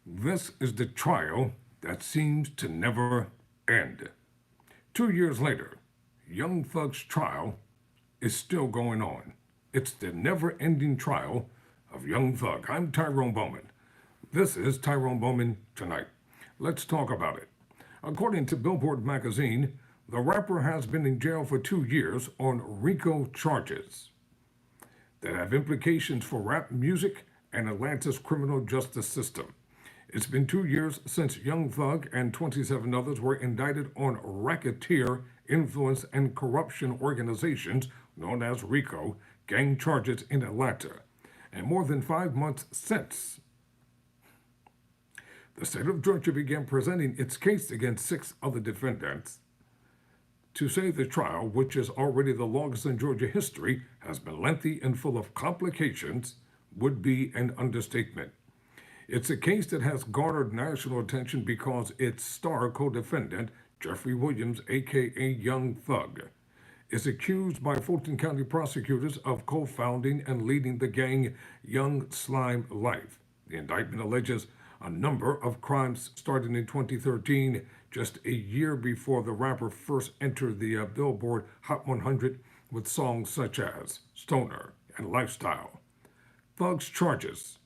This is the trial that seems to never end. 2 years later, Young Thug's trial is still going on. It's the never ending trial of Young Thug. I'm Tyrone Bowman. This is Tyrone Bowman Tonight. Let's talk about it. According to Billboard magazine, the rapper has been in jail for 2 years on RICO charges that have implications for rap music and Atlanta's criminal justice system. It's been 2 years since Young Thug and 27 others were indicted on racketeer, influence, and corruption organizations known as RICO gang charges in Atlanta, and more than 5 months since the state of Georgia began presenting its case against 6 other defendants. To say the trial, which is already the longest in Georgia history, has been lengthy and full of complications would be an understatement. It's a case that has garnered national attention because its star co-defendant, Jeffrey Williams, aka Young Thug, is accused by Fulton County prosecutors of co-founding and leading the gang Young Slime Life. The indictment alleges a number of crimes starting in 2013, just a year before the rapper first entered the Billboard Hot 100 with songs such as Stoner and Lifestyle. Thug's charges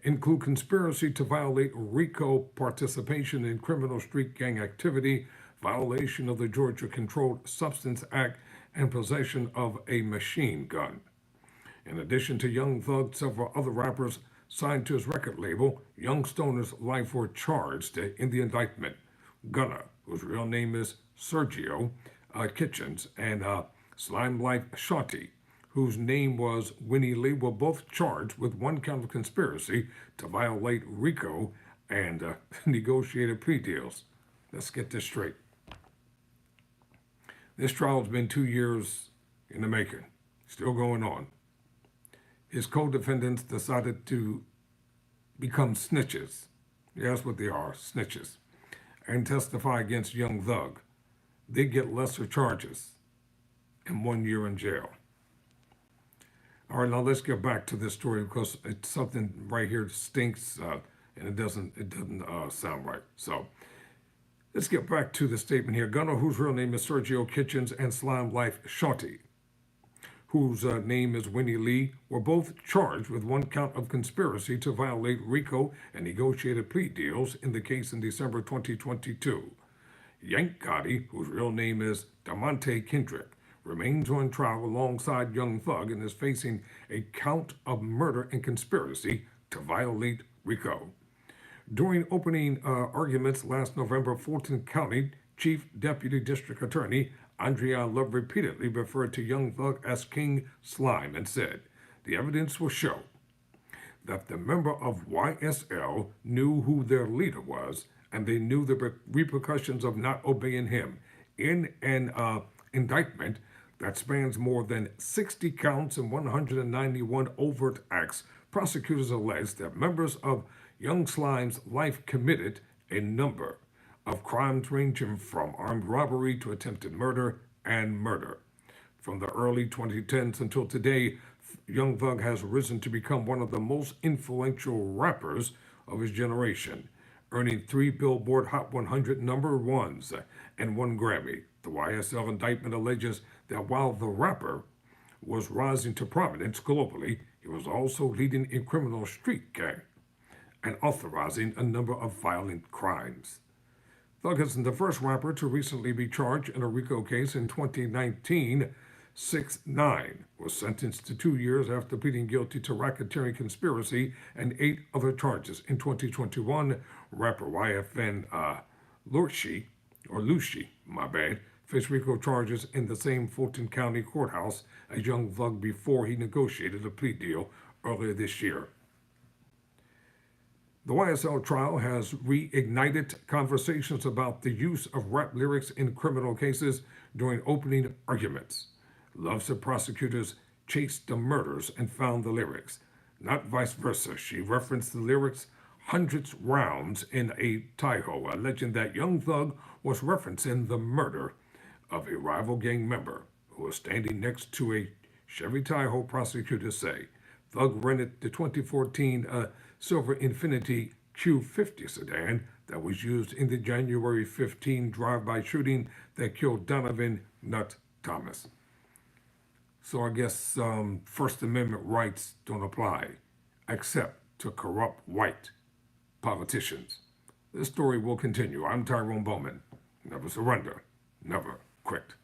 include conspiracy to violate RICO, participation in criminal street gang activity, violation of the Georgia Controlled Substance Act, and possession of a machine gun. In addition to Young Thug, several other rappers signed to his record label, Young Stoner's Life, were charged in the indictment. Gunna, whose real name is Sergio Kitchens, and Slime Life Shawty, whose name was Winnie Lee, were both charged with 1 count of conspiracy to violate RICO and negotiated plea deals. Let's get this straight. This trial has been 2 years in the making, still going on. His co-defendants decided to become snitches. Yeah, that's what they are, snitches, and testify against Young Thug. They get lesser charges and 1 year in jail. All right, now let's get back to this story because it's something right here that stinks and it doesn't sound right. So let's get back to the statement here. Gunna, whose real name is Sergio Kitchens, and Slime Life Shawty, whose name is Winnie Lee, were both charged with 1 count of conspiracy to violate RICO and negotiated plea deals in the case in December 2022. Yank Gotti, whose real name is Damonte Kendrick, remains on trial alongside Young Thug and is facing a count of murder and conspiracy to violate RICO. During opening arguments last November, Fulton County Chief Deputy District Attorney Andrea Love repeatedly referred to Young Thug as King Slime and said, "The evidence will show that the member of YSL knew who their leader was, and they knew the repercussions of not obeying him." In an indictment that spans more than 60 counts and 191 overt acts, prosecutors allege that members of Young Slime's Life committed a number of crimes ranging from armed robbery to attempted murder and murder. From the early 2010s until today, Young Thug has risen to become one of the most influential rappers of his generation, earning 3 Billboard Hot 100 number ones and 1 Grammy. The YSL indictment alleges that while the rapper was rising to prominence globally, he was also leading a criminal street gang and authorizing a number of violent crimes. Thug isn't the first rapper to recently be charged in a RICO case. In 2019, 6ix9ine was sentenced to 2 years after pleading guilty to racketeering conspiracy and 8 other charges. In 2021, rapper YFN Lucci, faced RICO charges in the same Fulton County courthouse as Young Thug before he negotiated a plea deal earlier this year. The YSL trial has reignited conversations about the use of rap lyrics in criminal cases during opening arguments. Love said prosecutors chased the murders and found the lyrics, not vice versa. She referenced the lyrics hundreds rounds in a Tahoe, alleging that Young Thug was referencing the murder of a rival gang member who was standing next to a Chevy Tahoe, prosecutors say. Thug rented the 2014 silver Infiniti Q50 sedan that was used in the January 15 drive-by shooting that killed Donovan Nut Thomas. So I guess First Amendment rights don't apply, except to corrupt white politicians. This story will continue. I'm Tyrone Bowman. Never surrender, never quit.